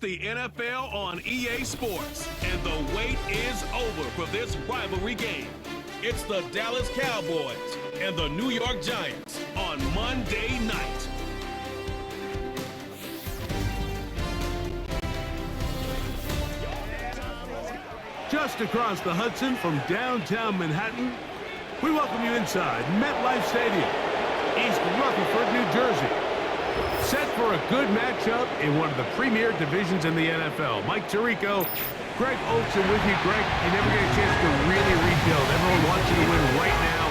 The NFL on EA Sports, and the wait is over for this rivalry game. It's the Dallas Cowboys and the New York Giants on Monday night. Just across the Hudson from downtown Manhattan, we welcome you inside MetLife Stadium, East Rutherford, New Jersey. Set for a good matchup in one of the premier divisions in the NFL. Mike Tirico, Greg Olson with you. Greg, you never get a chance to really rebuild. Everyone wants you to win right now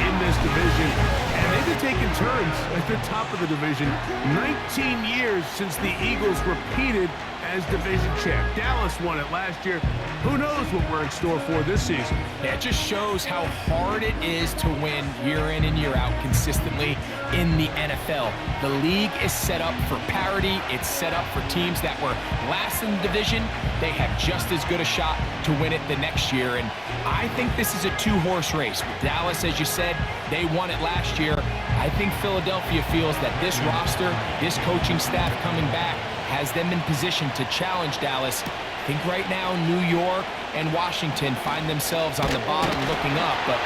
in this division. And they've been taking turns at the top of the division. 19 years since the Eagles repeated as division champ. Dallas won it last year. Who knows what we're in store for this season? Yeah, it just shows how hard it is to win year in and year out consistently in the NFL. The league is set up for parity. It's set up for teams that were last in the division. They have just as good a shot to win it the next year. And I think this is a two-horse race. With Dallas, as you said, they won it last year. I think Philadelphia feels that this roster, this coaching staff coming back, has them in position to challenge Dallas. I think right now New York and Washington find themselves on the bottom looking up, but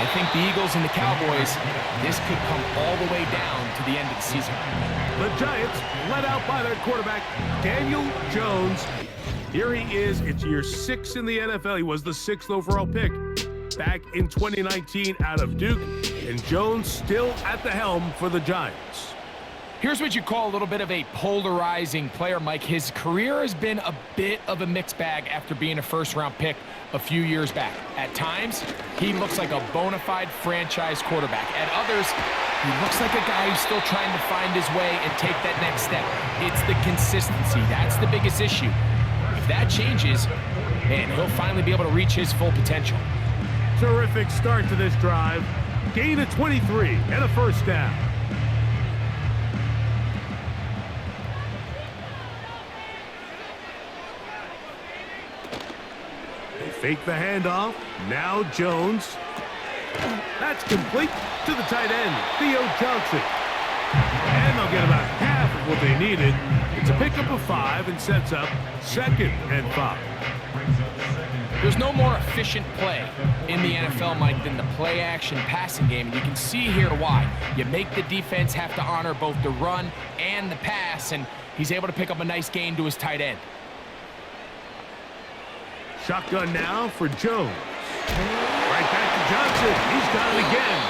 I think the Eagles and the Cowboys, this could come all the way down to the end of the season. The Giants led out by their quarterback, Daniel Jones. Here he is. It's year 6 in the NFL. He was the 6th overall pick back in 2019 out of Duke, and Jones still at the helm for the Giants. Here's what you call a little bit of a polarizing player, Mike. His career has been a bit of a mixed bag after being a first-round pick a few years back. At times, he looks like a bona fide franchise quarterback. At others, he looks like a guy who's still trying to find his way and take that next step. It's the consistency. That's the biggest issue. If that changes, man, he'll finally be able to reach his full potential. Terrific start to this drive. Gain of 23 and a first down. Fake the handoff. Now Jones. That's complete to the tight end, Theo Johnson. And they'll get about half of what they needed. It's a pickup of 5 and sets up 2nd and 5. There's no more efficient play in the NFL, Mike, than the play-action passing game. And you can see here why. You make the defense have to honor both the run and the pass, and he's able to pick up a nice gain to his tight end. Shotgun now for Jones. Right back to Johnson. He's got it again.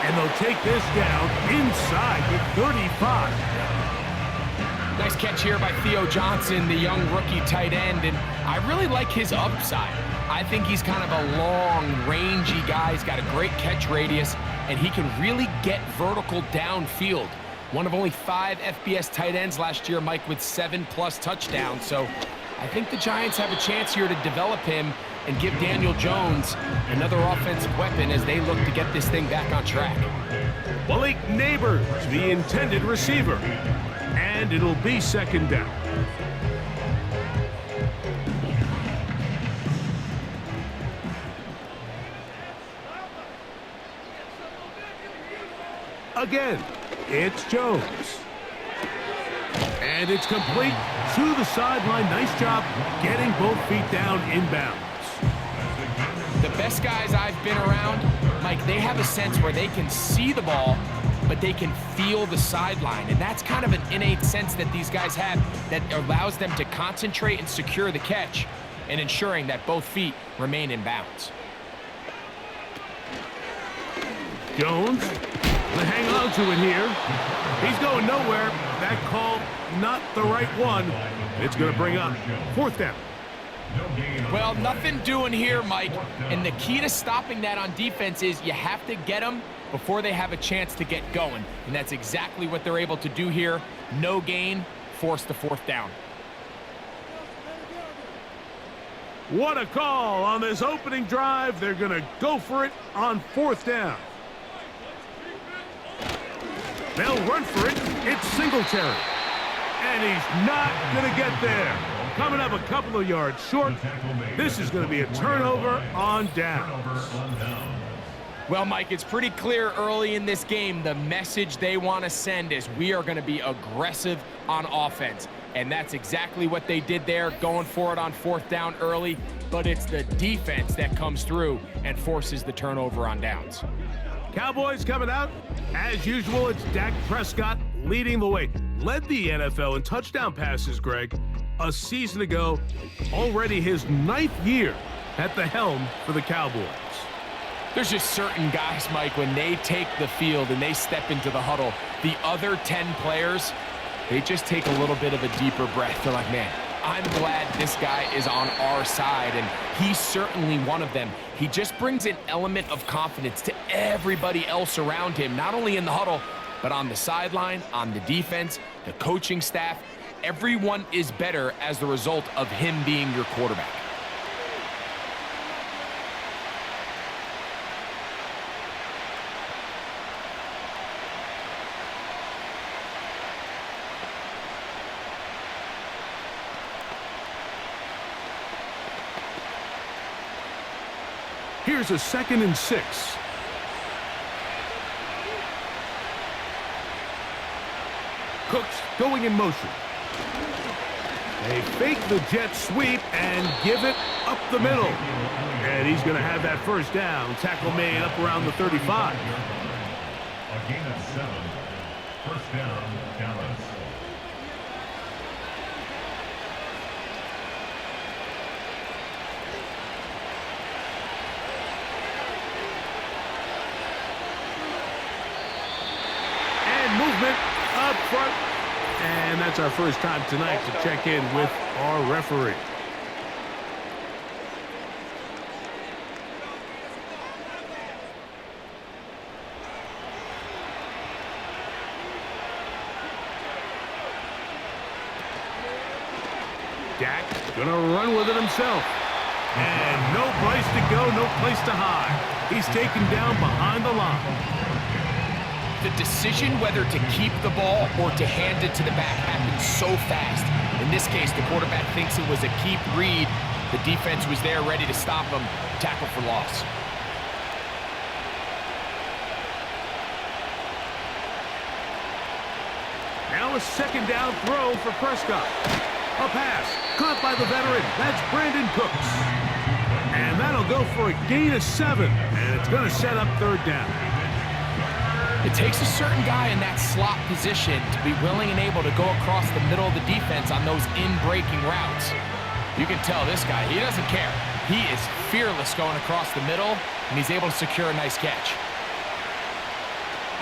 And they'll take this down inside the 35. Nice catch here by Theo Johnson, the young rookie tight end, and I really like his upside. I think he's kind of a long, rangy guy. He's got a great catch radius, and he can really get vertical downfield. One of only 5 FBS tight ends last year, Mike, with 7+ touchdowns. So I think the Giants have a chance here to develop him and give Daniel Jones another offensive weapon as they look to get this thing back on track. Malik Neighbors, the intended receiver. And it'll be 2nd down. Again, it's Jones. And it's complete to the sideline. Nice job getting both feet down inbounds. The best guys I've been around, Mike, they have a sense where they can see the ball, but they can feel the sideline. And that's kind of an innate sense that these guys have that allows them to concentrate and secure the catch and ensuring that both feet remain in bounds. Jones, they hang on to it here. He's going nowhere. That call, not the right one. It's going to bring up 4th down. Well, nothing doing here, Mike. And the key to stopping that on defense is you have to get them before they have a chance to get going. And that's exactly what they're able to do here. No gain, force the 4th down. What a call on this opening drive. They're going to go for it on 4th down. They'll run for it. It's Singletary. And he's not going to get there. Coming up a couple of yards short. This is going to be a turnover on downs. Well, Mike, it's pretty clear early in this game the message they want to send is we are going to be aggressive on offense. And that's exactly what they did there, going for it on 4th down early. But it's the defense that comes through and forces the turnover on downs. Cowboys coming out. As usual, it's Dak Prescott leading the way. Led the NFL in touchdown passes, Greg, a season ago. Already his 9th year at the helm for the Cowboys. There's just certain guys, Mike, when they take the field and they step into the huddle, the other 10 players, they just take a little bit of a deeper breath. They're like, man, I'm glad this guy is on our side, and he's certainly one of them. He just brings an element of confidence to everybody else around him, not only in the huddle, but on the sideline, on the defense, the coaching staff. Everyone is better as the result of him being your quarterback. Here's a 2nd and 6. Cooks going in motion. They fake the jet sweep and give it up the middle. And he's going to have that first down. Tackle made up around the 35. A gain of 7. First down, Dallas. Movement up front. And that's our first time tonight to check in with our referee. Dak gonna run with it himself. And no place to go, no place to hide. He's taken down behind the line. The decision whether to keep the ball or to hand it to the back happens so fast. In this case, the quarterback thinks it was a keep read. The defense was there ready to stop him. Tackle for loss. Now a 2nd down throw for Prescott. A pass caught by the veteran. That's Brandon Cooks. And that'll go for a gain of 7. And it's going to set up 3rd down. It takes a certain guy in that slot position to be willing and able to go across the middle of the defense on those in-breaking routes. You can tell this guy, he doesn't care. He is fearless going across the middle, and he's able to secure a nice catch.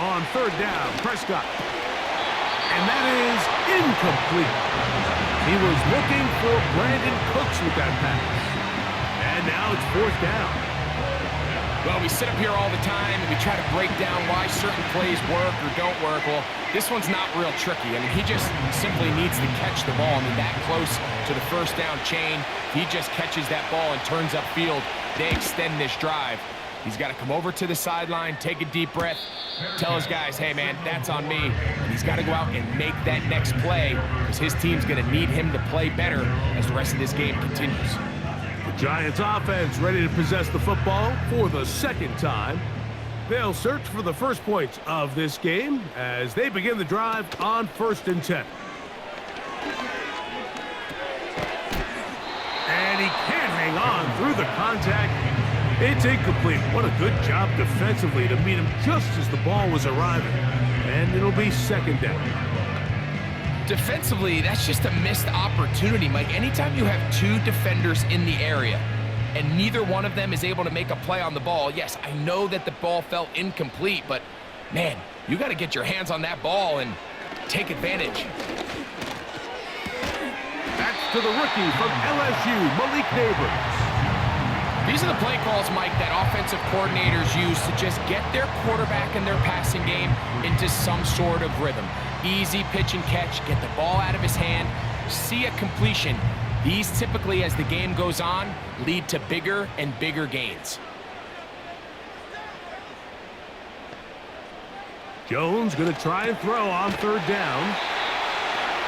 On 3rd down, Prescott. And that is incomplete. He was looking for Brandon Cooks with that pass. And now it's 4th down. Well, we sit up here all the time and we try to break down why certain plays work or don't work. Well, this one's not real tricky. I mean, he just simply needs to catch the ball. I mean, that close to the 1st down chain, he just catches that ball and turns upfield. They extend this drive. He's got to come over to the sideline, take a deep breath, tell his guys, hey, man, that's on me. And he's got to go out and make that next play because his team's going to need him to play better as the rest of this game continues. Giants offense ready to possess the football for the 2nd time. They'll search for the first points of this game as they begin the drive on 1st and 10. And he can't hang on through the contact. It's incomplete. What a good job defensively to meet him just as the ball was arriving. And it'll be 2nd down. Defensively, that's just a missed opportunity, Mike. Anytime you have 2 defenders in the area and neither one of them is able to make a play on the ball, yes, I know that the ball felt incomplete, but, man, you got to get your hands on that ball and take advantage. That's to the rookie from LSU, Malik Neighbors. These are the play calls, Mike, that offensive coordinators use to just get their quarterback and their passing game into some sort of rhythm. Easy pitch and catch, get the ball out of his hand, see a completion. These typically, as the game goes on, lead to bigger and bigger gains. Jones going to try and throw on 3rd down.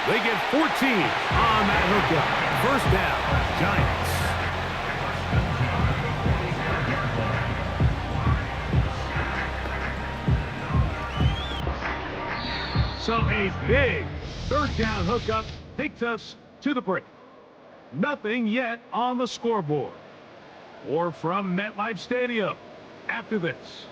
They get 14 on that hookup. 1st down, Giants. So a big 3rd down hookup takes us to the break. Nothing yet on the scoreboard. Or from MetLife Stadium after this.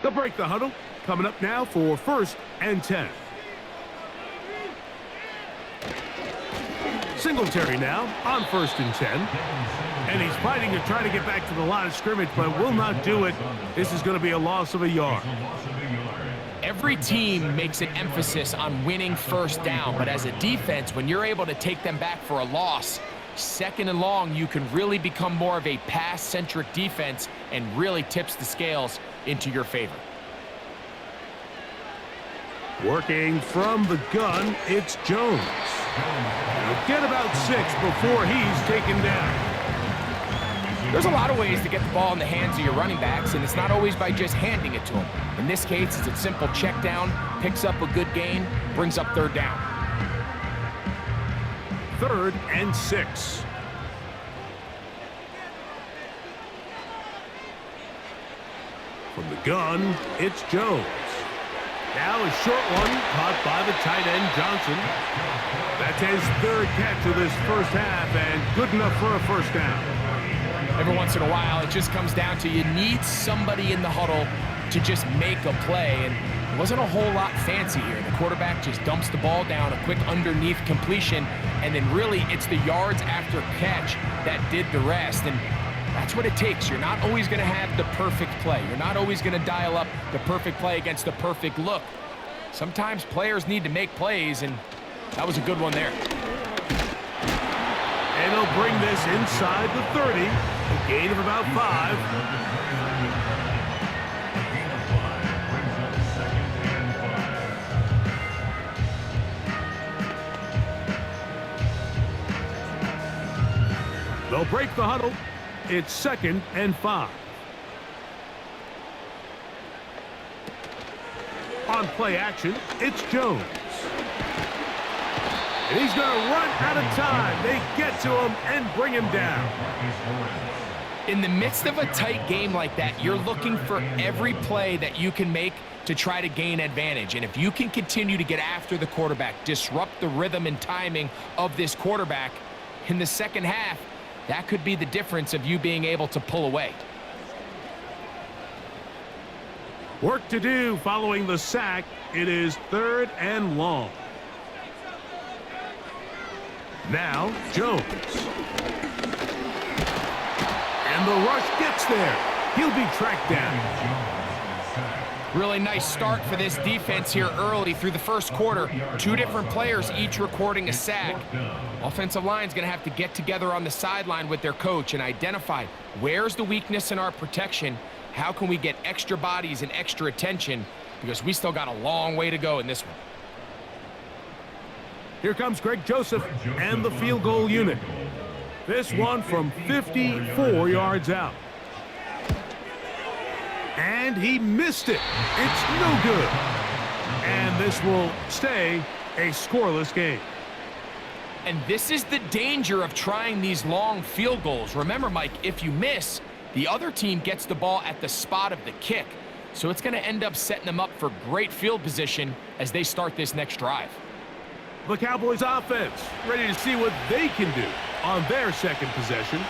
They'll break the huddle. Coming up now for 1st and 10. Singletary now on 1st and 10. And he's fighting to try to get back to the line of scrimmage, but will not do it. This is going to be a loss of a yard. Every team makes an emphasis on winning 1st down, but as a defense, when you're able to take them back for a loss, 2nd and long, you can really become more of a pass-centric defense and really tips the scales into your favor. Working from the gun, it's Jones. He'll get about 6 before he's taken down. There's a lot of ways to get the ball in the hands of your running backs, and it's not always by just handing it to them. In this case, it's a simple check down, picks up a good gain, brings up 3rd down. 3rd and 6. From the gun, it's Jones. Now a short one caught by the tight end, Johnson. That's his 3rd catch of this first half and good enough for a 1st down. Every once in a while, it just comes down to you need somebody in the huddle to just make a play, and it wasn't a whole lot fancy here. The quarterback just dumps the ball down, a quick underneath completion, and then really it's the yards after catch that did the rest, and that's what it takes. You're not always going to have the perfect play. You're not always going to dial up the perfect play against the perfect look. Sometimes players need to make plays, and that was a good one there. And he'll bring this inside the 30, a gain of about 5. They'll break the huddle. It's 2nd and 5. On play action, it's Jones. And he's going to run out of time. They get to him and bring him down. In the midst of a tight game like that, you're looking for every play that you can make to try to gain advantage. And if you can continue to get after the quarterback, disrupt the rhythm and timing of this quarterback in the second half, that could be the difference of you being able to pull away. Work to do following the sack. It is 3rd and long. Now, Jones. And the rush gets there. He'll be tracked down. Really nice start for this defense here early through the first quarter. 2 different players each recording a sack. Offensive line's going to have to get together on the sideline with their coach and identify where's the weakness in our protection, how can we get extra bodies and extra attention, because we still got a long way to go in this one. Here comes Greg Joseph and the field goal unit. This one from 54 yards out. And he missed it. It's no good. And this will stay a scoreless game. And this is the danger of trying these long field goals. Remember, Mike, if you miss, the other team gets the ball at the spot of the kick. So it's going to end up setting them up for great field position as they start this next drive. The Cowboys offense ready to see what they can do on their second possession.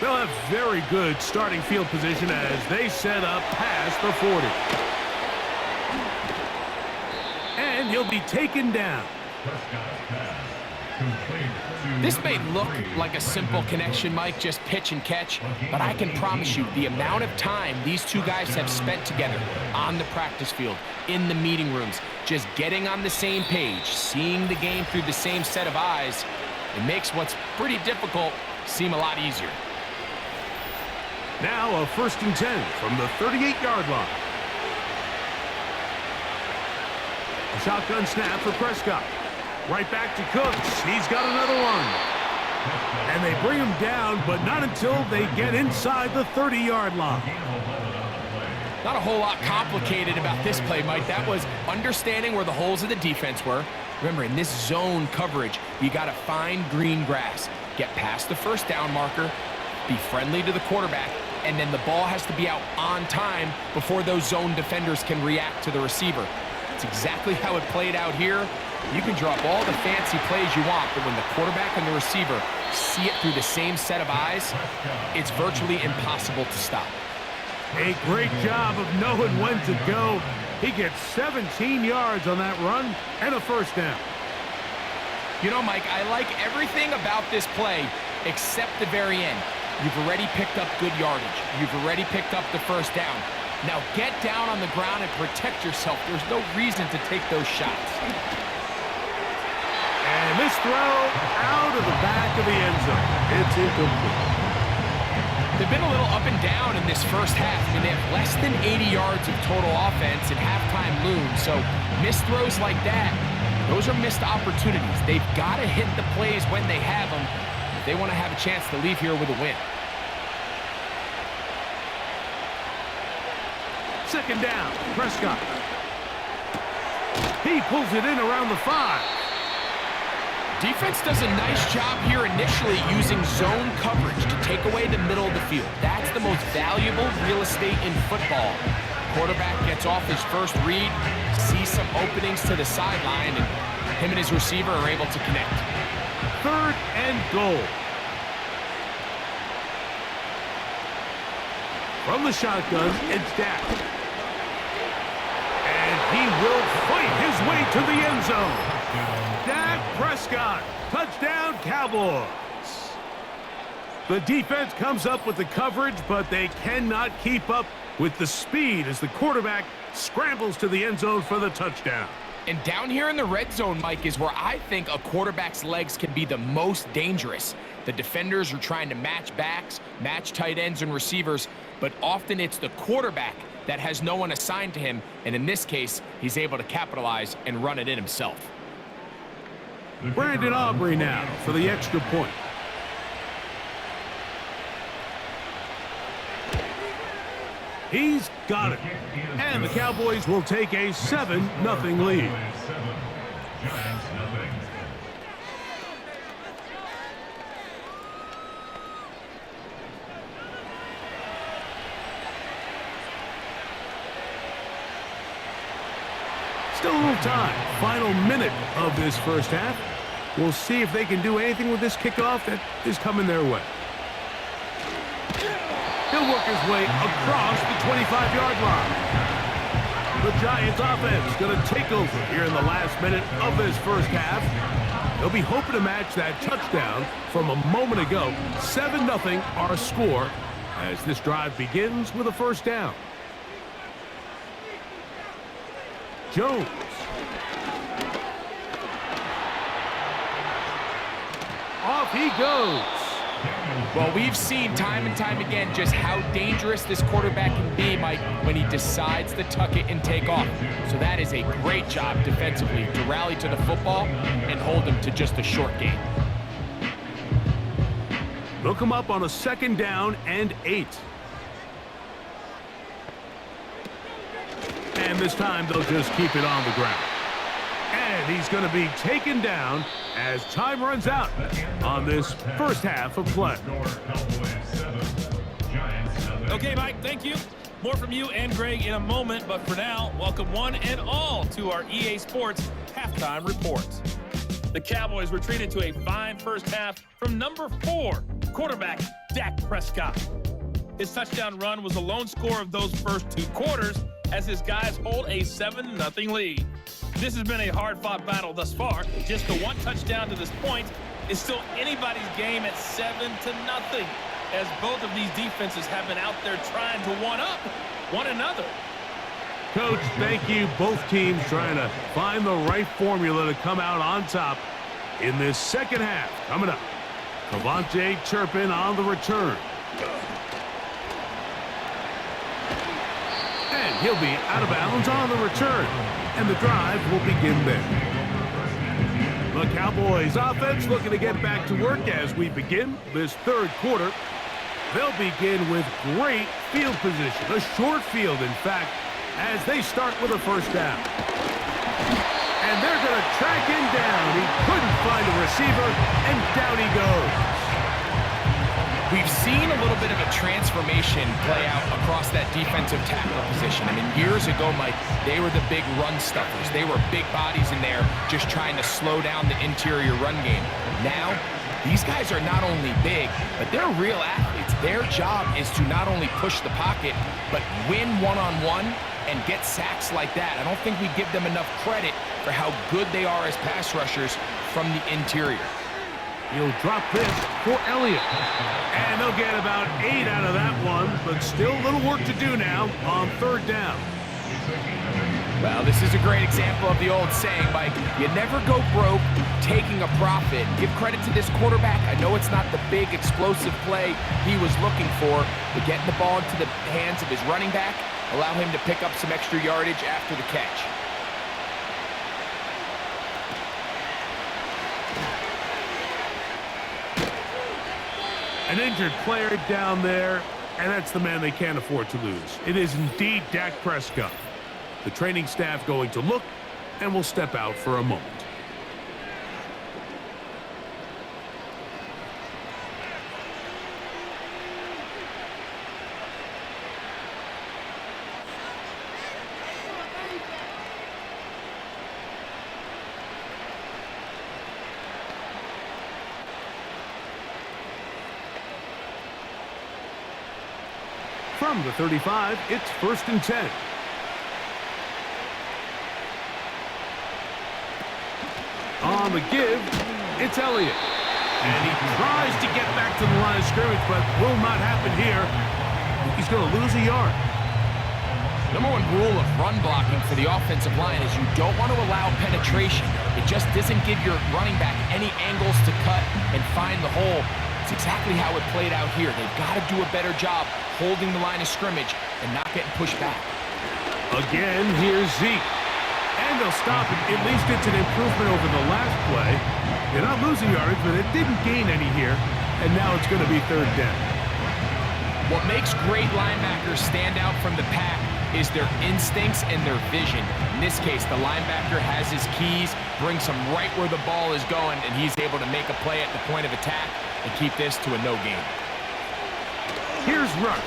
They'll have very good starting field position as they set up past the 40. And he'll be taken down. This may look like a simple connection, Mike, just pitch and catch, but I can promise you the amount of time these two guys have spent together on the practice field, in the meeting rooms, just getting on the same page, seeing the game through the same set of eyes, it makes what's pretty difficult seem a lot easier. Now a 1st and 10 from the 38-yard line. A shotgun snap for Prescott. Right back to Cooks. He's got another one. And they bring him down, but not until they get inside the 30-yard line. Not a whole lot complicated about this play, Mike. That was understanding where the holes of the defense were. Remember, in this zone coverage, you got to find green grass. Get past the 1st down marker, be friendly to the quarterback, and then the ball has to be out on time before those zone defenders can react to the receiver. It's exactly how it played out here. You can drop all the fancy plays you want, but when the quarterback and the receiver see it through the same set of eyes, it's virtually impossible to stop. A great job of knowing when to go. He gets 17 yards on that run and a first down. You know, Mike, I like everything about this play except the very end. You've already picked up good yardage. You've already picked up the first down. Now get down on the ground and protect yourself. There's no reason to take those shots. And this throw out of the back of the end zone. It's incomplete. They've been a little up and down in this first half. I mean, they have less than 80 yards of total offense and halftime looms. So missed throws like that, those are missed opportunities. They've got to hit the plays when they have them if they want to have a chance to leave here with a win. Second down, Prescott. He pulls it in around the 5. Defense does a nice job here initially using zone coverage to take away the middle of the field. That's the most valuable real estate in football. Quarterback gets off his first read, sees some openings to the sideline, and him and his receiver are able to connect. 3rd and goal. From the shotgun, it's Dak. And he will fight his way to the end zone. Dak Prescott, touchdown Cowboys. The defense comes up with the coverage, but they cannot keep up with the speed as the quarterback scrambles to the end zone for the touchdown. And down here in the red zone, Mike, is where I think a quarterback's legs can be the most dangerous. The defenders are trying to match backs, match tight ends and receivers, but often it's the quarterback that has no one assigned to him, and in this case, he's able to capitalize and run it in himself. Brandon Aubrey now for the extra point. He's got it. And the Cowboys will take a 7-0 lead. Still a little time. Final minute of this first half. We'll see if they can do anything with this kickoff that is coming their way. He'll work his way across the 25-yard line. The Giants offense going to take over here in the last minute of this first half. They'll be hoping to match that touchdown from a moment ago. 7-0 our score as this drive begins with a first down. Jones. Off he goes. Well, we've seen time and time again just how dangerous this quarterback can be, Mike, when he decides to tuck it and take off. So that is a great job defensively to rally to the football and hold him to just a short gain. They'll come up on a 2nd down and 8. And this time they'll just keep it on the ground. And he's going to be taken down as time runs out on this first half of play. Okay, Mike, thank you. More from you and Greg in a moment, but for now, welcome one and all to our EA Sports Halftime Reports. The Cowboys retreated to a fine first half from number 4, quarterback Dak Prescott. His touchdown run was the lone score of those first 2 quarters as his guys hold a 7-0 lead. This has been a hard-fought battle thus far. Just the one touchdown to this point is still anybody's game at 7-0, as both of these defenses have been out there trying to one-up one another. Coach, thank you. Both teams trying to find the right formula to come out on top in this second half. Coming up, Devontae Turpin on the return. And he'll be out of bounds on the return. And the drive will begin there. The Cowboys offense looking to get back to work as we begin this 3rd quarter. They'll begin with great field position, a short field, in fact, as they start with a first down. And they're going to track him down. He couldn't find a receiver, and down he goes. We've seen a little bit of a transformation play out across that defensive tackle position. I mean, years ago, Mike, they were the big run stuffers. They were big bodies in there just trying to slow down the interior run game. Now, these guys are not only big, but they're real athletes. Their job is to not only push the pocket, but win one-on-one and get sacks like that. I don't think we give them enough credit for how good they are as pass rushers from the interior. He'll drop this for Elliott. And they'll get about 8 out of that one, but still a little work to do now on 3rd down. Well, this is a great example of the old saying, Mike, you never go broke taking a profit. Give credit to this quarterback. I know it's not the big explosive play he was looking for, but getting the ball into the hands of his running back, allow him to pick up some extra yardage after the catch. An injured player down there, and that's the man they can't afford to lose. It is indeed Dak Prescott. The training staff going to look, and will step out for a moment. From the 35, it's 1st and 10. On the give, it's Elliott. And he tries to get back to the line of scrimmage, but will not happen here. He's going to lose a yard. Number one rule of run blocking for the offensive line is you don't want to allow penetration. It just doesn't give your running back any angles to cut and find the hole. It's exactly how it played out here. They've got to do a better job holding the line of scrimmage and not getting pushed back. Again, here's Zeke. And they'll stop it. At least it's an improvement over the last play. They're not losing yardage, but it didn't gain any here. And now it's going to be 3rd down. What makes great linebackers stand out from the pack is their instincts and their vision. In this case, the linebacker has his keys, brings him right where the ball is going, and he's able to make a play at the point of attack and keep this to a no gain. Here's Rush.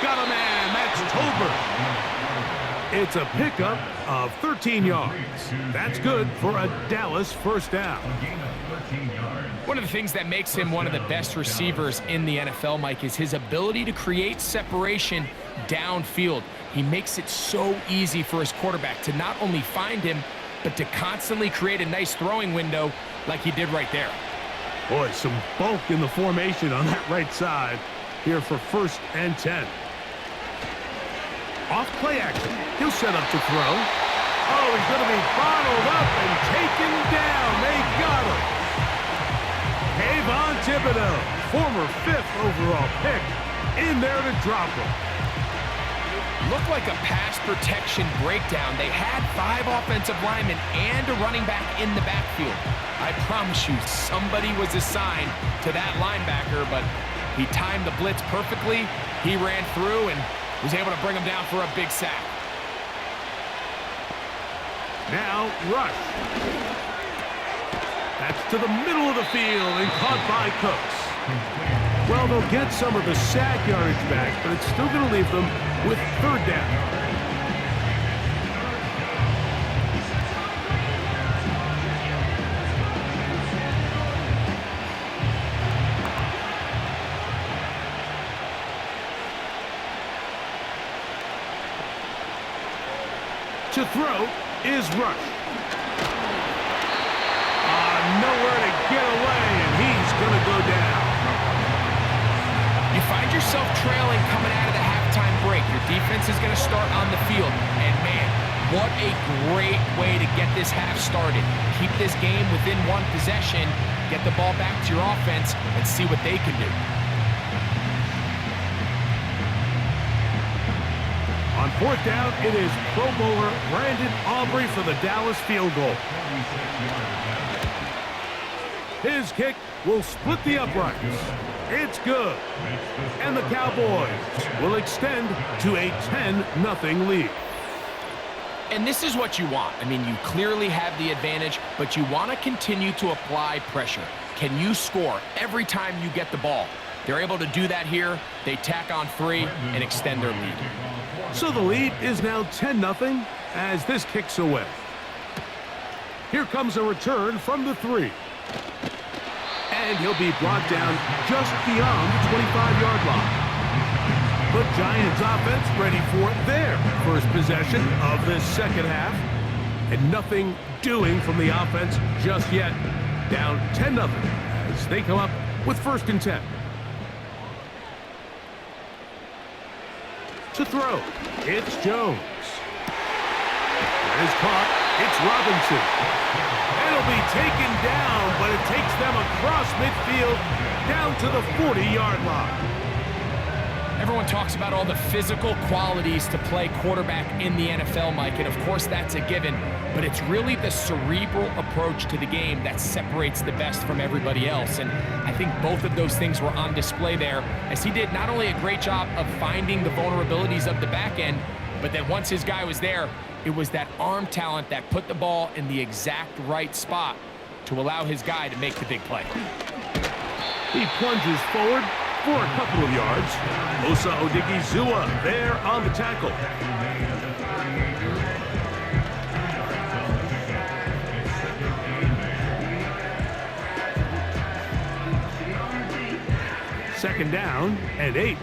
Got a man. That's Tober. It's a pickup of 13 yards. That's good for a Dallas 1st down. One of the things that makes him one of the best receivers in the NFL, Mike, is his ability to create separation downfield. He makes it so easy for his quarterback to not only find him, but to constantly create a nice throwing window like he did right there. Boy, some bulk in the formation on that right side here for 1st and 10. Off play action. He'll set up to throw. Oh, he's going to be bottled up and taken down. They got him. Kayvon Thibodeau, former 5th overall pick, in there to drop him. Looked like a pass protection breakdown. They had 5 offensive linemen and a running back in the backfield. I promise you, somebody was assigned to that linebacker, but he timed the blitz perfectly. He ran through and was able to bring him down for a big sack. Now, Rush. That's to the middle of the field and caught by Cooks. Well, they'll get some of the sack yardage back, but it's still going to leave them with 3rd down. To throw is Rush. Nowhere to get away, and he's going to go down. You find yourself trailing coming out of the halftime break. Your defense is going to start on the field. And, man, what a great way to get this half started. Keep this game within 1 possession, get the ball back to your offense, and see what they can do. On 4th down, it is Pro Bowler Brandon Aubrey for the Dallas field goal. His kick will split the uprights. It's good. And the Cowboys will extend to a 10-0 lead. And this is what you want. I mean, you clearly have the advantage, but you want to continue to apply pressure. Can you score every time you get the ball? They're able to do that here. They tack on 3 and extend their lead. So the lead is now 10-0 as this kicks away. Here comes a return from the 3. And he'll be brought down just beyond the 25-yard line. The Giants offense ready for their first possession of this second half. And nothing doing from the offense just yet. Down 10-0 as they come up with 1st and 10. To throw, it's Jones. That is caught, it's Robinson. It'll be taken down, but it takes them across midfield down to the 40-yard line. Everyone talks about all the physical qualities to play quarterback in the NFL, Mike, and of course that's a given, but it's really the cerebral approach to the game that separates the best from everybody else, and I think both of those things were on display there, as he did not only a great job of finding the vulnerabilities of the back end, but then once his guy was there, it was that arm talent that put the ball in the exact right spot to allow his guy to make the big play. He plunges forward for a couple of yards. Osa Odigizua there on the tackle. Second down and 8.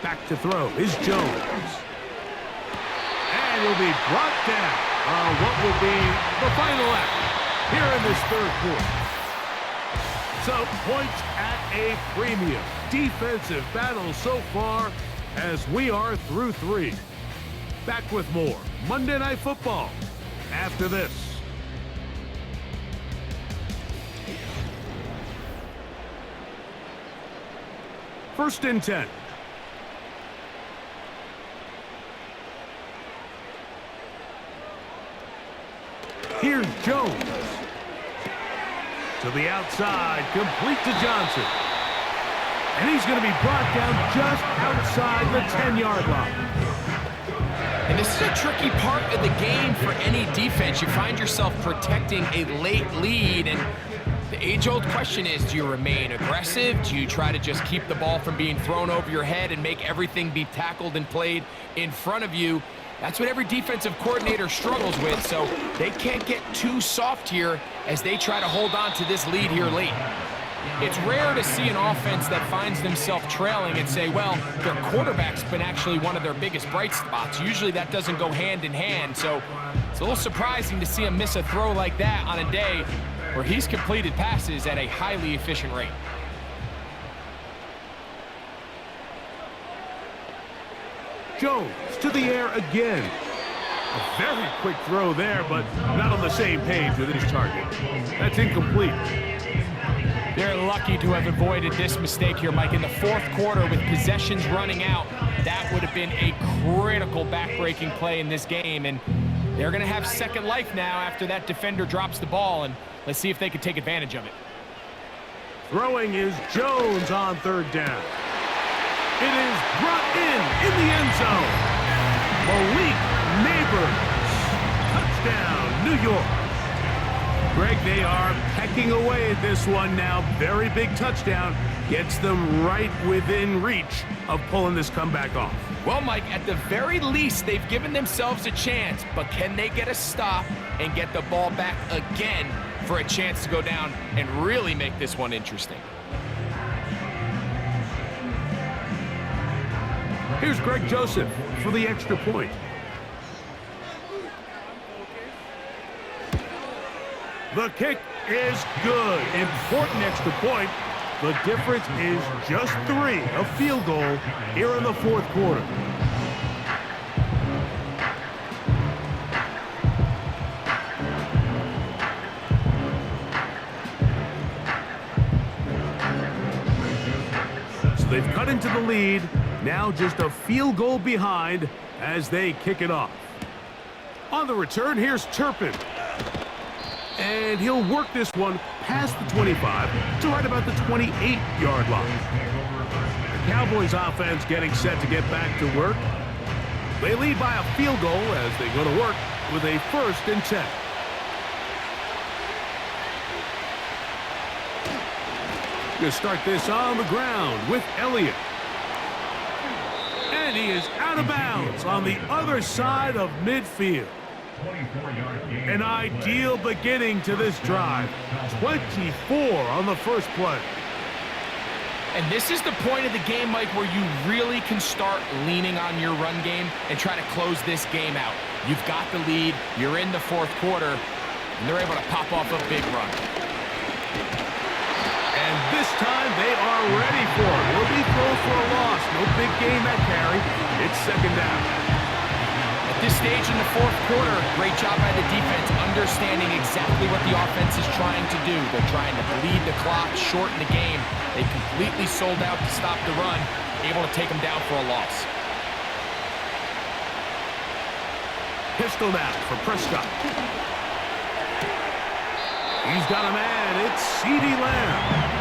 Back to throw is Jones. And he'll be brought down on what will be the final act here in this 3rd quarter. So, points at a premium. Defensive battle so far as we are through 3. Back with more Monday Night Football after this. First and 10. Here's Jones. To the outside, complete to Johnson. And he's going to be brought down just outside the 10-yard line. And this is a tricky part of the game for any defense. You find yourself protecting a late lead, and the age-old question is, do you remain aggressive? Do you try to just keep the ball from being thrown over your head and make everything be tackled and played in front of you? That's what every defensive coordinator struggles with, so they can't get too soft here as they try to hold on to this lead here late. It's rare to see an offense that finds themselves trailing and say, well, their quarterback's been actually one of their biggest bright spots. Usually that doesn't go hand in hand, so it's a little surprising to see him miss a throw like that on a day where he's completed passes at a highly efficient rate. Jones to the air again. A very quick throw there, but not on the same page with his target. That's incomplete. They're lucky to have avoided this mistake here, Mike. In the 4th quarter with possessions running out, that would have been a critical back-breaking play in this game, and they're going to have second life now after that defender drops the ball, and let's see if they can take advantage of it. Throwing is Jones on 3rd down. It is brought in the end zone. Malik Neighbors. Touchdown, New York. Greg, they are pecking away at this one now. Very big touchdown. Gets them right within reach of pulling this comeback off. Well, Mike, at the very least, they've given themselves a chance, but can they get a stop and get the ball back again for a chance to go down and really make this one interesting? Here's Greg Joseph for the extra point. The kick is good. Important extra point. The difference is just 3, a field goal here in the 4th quarter. So they've cut into the lead. Now just a field goal behind as they kick it off. On the return, here's Turpin. And he'll work this one past the 25 to right about the 28-yard line. The Cowboys offense getting set to get back to work. They lead by a field goal as they go to work with a 1st and 10. Going to start this on the ground with Elliott. And he is out of bounds on the other side of midfield. An ideal beginning to this drive. 24 on the first play. And this is the point of the game, Mike, where you really can start leaning on your run game and try to close this game out. You've got the lead, you're in the 4th quarter, and they're able to pop off a big run. And this time they are ready for it. Will be throws for a loss. No big gain that carry. It's 2nd down. At this stage in the 4th quarter, great job by the defense, understanding exactly what the offense is trying to do. They're trying to bleed the clock, shorten the game. They completely sold out to stop the run, able to take them down for a loss. Pistol now for Prescott. He's got a man. It's CeeDee Lamb.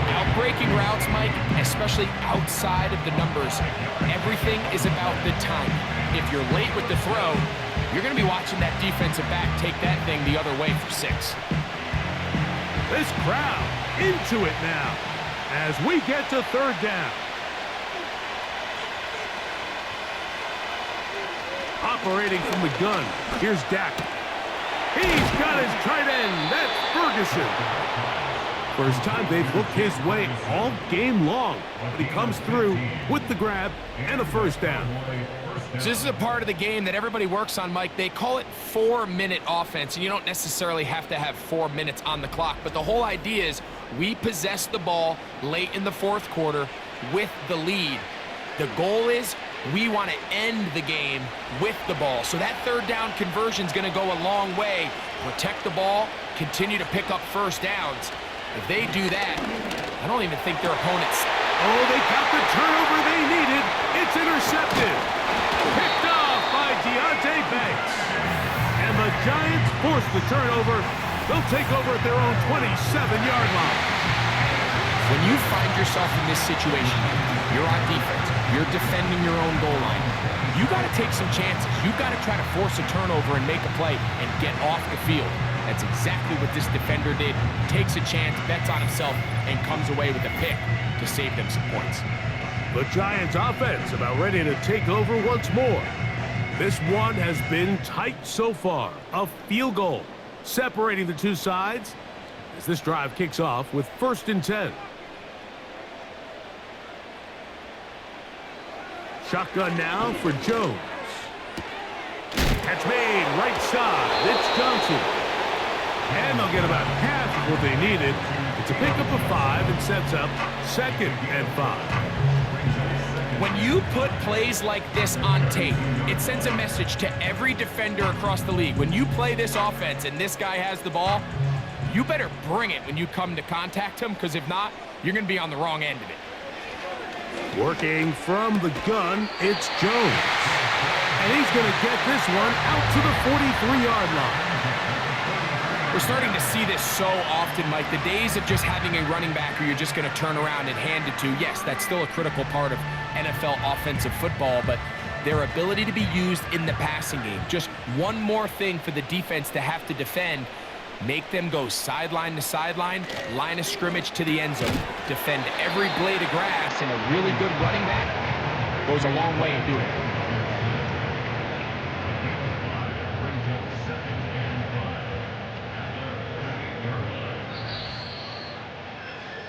Outbreaking routes, Mike, especially outside of the numbers, everything is about the time. If you're late with the throw, you're going to be watching that defensive back take that thing the other way for 6. This crowd into it now as we get to 3rd down. Operating from the gun, here's Dak. He's got his tight end. That's Ferguson. First time they've looked his way all game long, but he comes through with the grab and a 1st down. So this is a part of the game that everybody works on, Mike. They call it 4-minute offense, and you don't necessarily have to have 4 minutes on the clock. But the whole idea is we possess the ball late in the 4th quarter with the lead. The goal is we want to end the game with the ball. So that 3rd down conversion is going to go a long way. Protect the ball, continue to pick up 1st downs. If they do that, I don't even think their opponents... Oh, they got the turnover they needed. It's intercepted. Picked off by Deontay Banks. And the Giants force the turnover. They'll take over at their own 27-yard line. When you find yourself in this situation, you're on defense, you're defending your own goal line, you got to take some chances. You got to try to force a turnover and make a play and get off the field. That's exactly what this defender did. Takes a chance, bets on himself, and comes away with a pick to save them some points. The Giants offense about ready to take over once more. This one has been tight so far. A field goal separating the two sides as this drive kicks off with 1st and 10. Shotgun now for Jones. Catch made right side. It's Johnson. And they'll get about half of what they needed. It's a pickup of 5 and sets up 2nd and 5. When you put plays like this on tape, it sends a message to every defender across the league. When you play this offense and this guy has the ball, you better bring it when you come to contact him, because if not, you're going to be on the wrong end of it. Working from the gun, it's Jones. And he's going to get this one out to the 43-yard line. We're starting to see this so often, Mike. The days of just having a running back who you're just going to turn around and hand it to, yes, that's still a critical part of NFL offensive football, but their ability to be used in the passing game, just one more thing for the defense to have to defend. Make them go sideline to sideline, line of scrimmage to the end zone. Defend every blade of grass, and a really good running back goes a long way in doing it.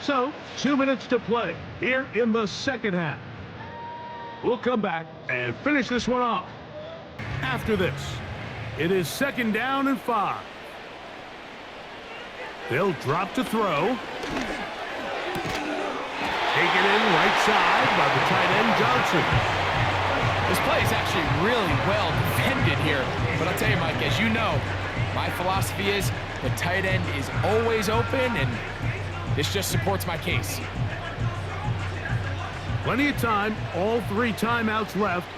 So, 2 minutes to play here in the 2nd half. We'll come back and finish this one off. After this, it is 2nd down and 5. They'll drop to throw. Taken in right side by the tight end, Johnson. This play is actually really well defended here. But I'll tell you, Mike, as you know, my philosophy is the tight end is always open, and this just supports my case. Plenty of time, all 3 timeouts left.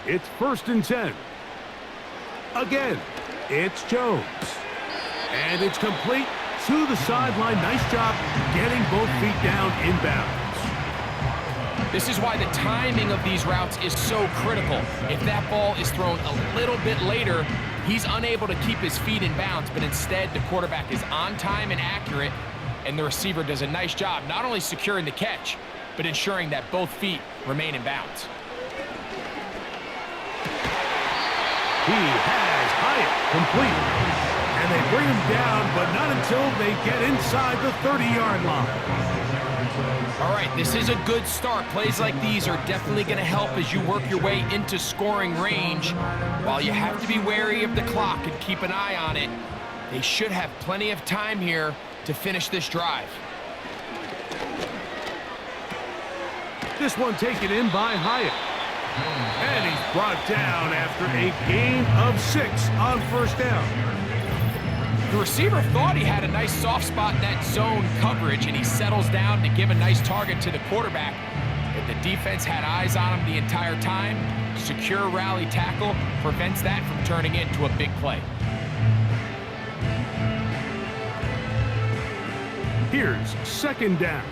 It's 1st and 10. Again, it's Jones. And it's complete to the sideline. Nice job getting both feet down in bounds. This is why the timing of these routes is so critical. If that ball is thrown a little bit later, he's unable to keep his feet in bounds, but instead the quarterback is on time and accurate, and the receiver does a nice job not only securing the catch, but ensuring that both feet remain in bounds. He has Hyatt complete. And they bring him down, but not until they get inside the 30-yard line. All right, this is a good start. Plays like these are definitely going to help as you work your way into scoring range. While you have to be wary of the clock and keep an eye on it, they should have plenty of time here to finish this drive. This one taken in by Hyatt. And he's brought down after a gain of 6 on first down. The receiver thought he had a nice soft spot in that zone coverage, and he settles down to give a nice target to the quarterback. But the defense had eyes on him the entire time. Secure rally tackle prevents that from turning into a big play. Here's second down.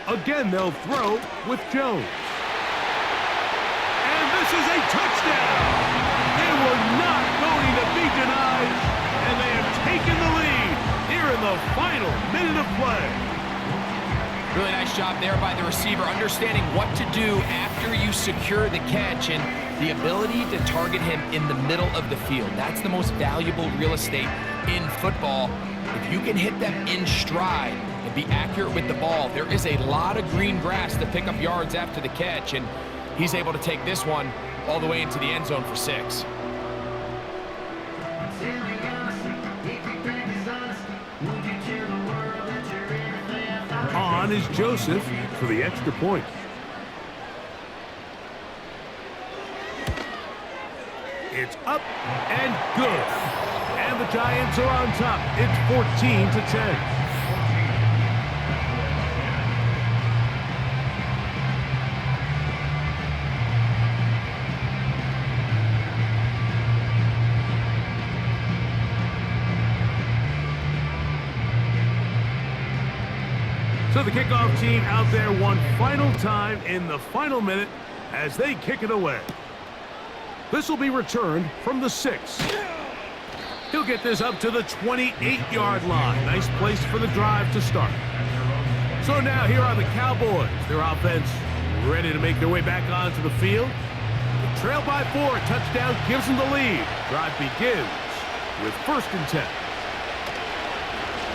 Again, they'll throw with Jones. And this is a touchdown! They were not going to be denied, and they have taken the lead here in the final minute of play. Really nice job there by the receiver, understanding what to do after you secure the catch and the ability to target him in the middle of the field. That's the most valuable real estate in football. If you can hit them in stride and be accurate with the ball, there is a lot of green grass to pick up yards after the catch, and he's able to take this one all the way into the end zone for 6. On is Joseph for the extra point. It's up and good. And the Giants are on top. It's 14-10. So the kickoff team out there one final time in the final minute as they kick it away. This will be returned from the 6. He'll get this up to the 28-yard line. Nice place for the drive to start. So now here are the Cowboys. Their offense ready to make their way back onto the field. They trail by 4. A touchdown gives them the lead. Drive begins with 1st and 10.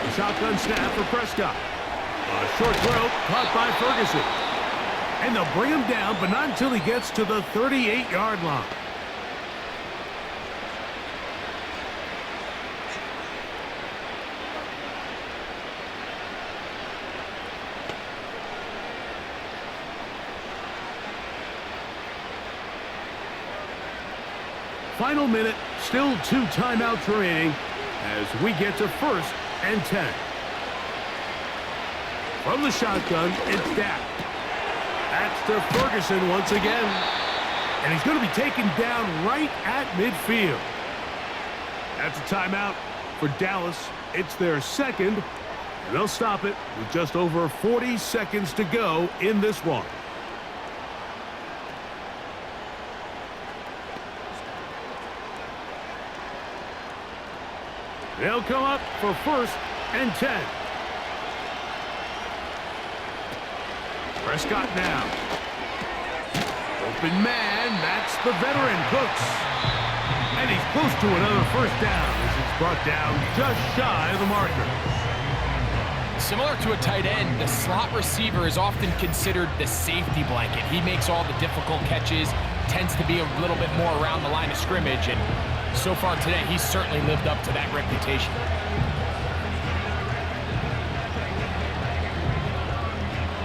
A shotgun snap for Prescott. A short throw caught by Ferguson. And they'll bring him down, but not until he gets to the 38-yard line. Final minute, still 2 timeouts remaining as we get to 1st and 10. From the shotgun, it's Dak. That's to Ferguson once again. And he's going to be taken down right at midfield. That's a timeout for Dallas. It's their 2nd. And they'll stop it with just over 40 seconds to go in this one. They'll come up for 1st and 10. Prescott now. Open man, that's the veteran, Cooks. And he's close to another 1st down as it's brought down just shy of the marker. Similar to a tight end, the slot receiver is often considered the safety blanket. He makes all the difficult catches, tends to be a little bit more around the line of scrimmage, and so far today, he's certainly lived up to that reputation.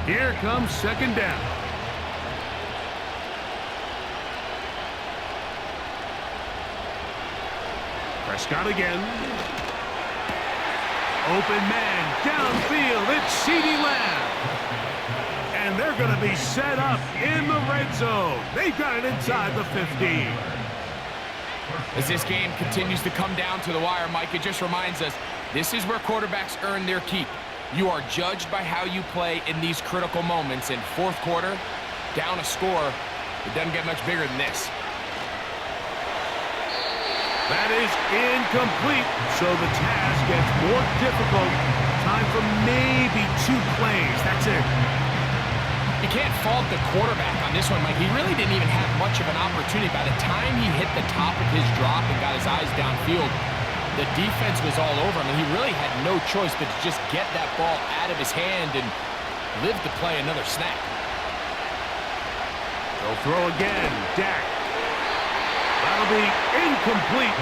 Here comes 2nd down. Prescott again. Open man, downfield, it's CeeDee Lamb. And they're going to be set up in the red zone. They've got it inside the 15. As this game continues to come down to the wire, Mike, it just reminds us, this is where quarterbacks earn their keep. You are judged by how you play in these critical moments. In fourth quarter, down a score, it doesn't get much bigger than this. That is incomplete, so the task gets more difficult. Time for maybe 2 plays. That's it. You can't fault the quarterback on this one, Mike. He really didn't even have much of an opportunity. By the time he hit the top of his drop and got his eyes downfield, the defense was all over him, and he really had no choice but to just get that ball out of his hand and live to play another snap. They'll throw again. Dak. That'll be incomplete.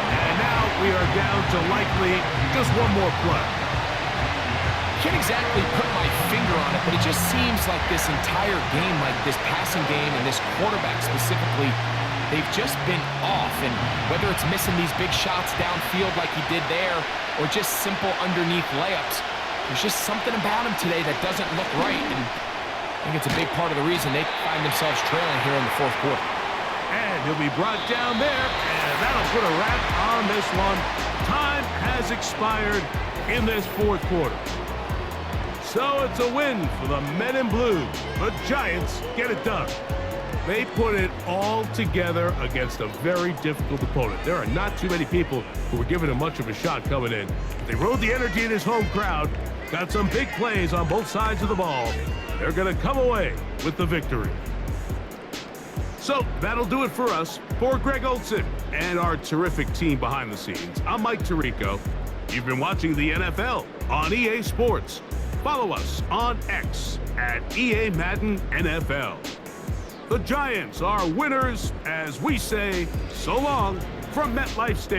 And now we are down to likely just one more play. Can't exactly put my finger on it, but it just seems like this entire game, like this passing game and this quarterback specifically, they've just been off. And whether it's missing these big shots downfield like he did there or just simple underneath layups, there's just something about him today that doesn't look right. And I think it's a big part of the reason they find themselves trailing here in the fourth quarter. And he'll be brought down there, and that'll put a wrap on this one. Time has expired in this fourth quarter. So it's a win for the Men in Blue. The Giants get it done. They put it all together against a very difficult opponent. There are not too many people who were giving him much of a shot coming in. They rode the energy in his home crowd, got some big plays on both sides of the ball. They're going to come away with the victory. So that'll do it for us. For Greg Olson and our terrific team behind the scenes, I'm Mike Tirico. You've been watching the NFL on EA Sports. Follow us on X at EA Madden NFL. The Giants are winners as we say so long from MetLife Stadium.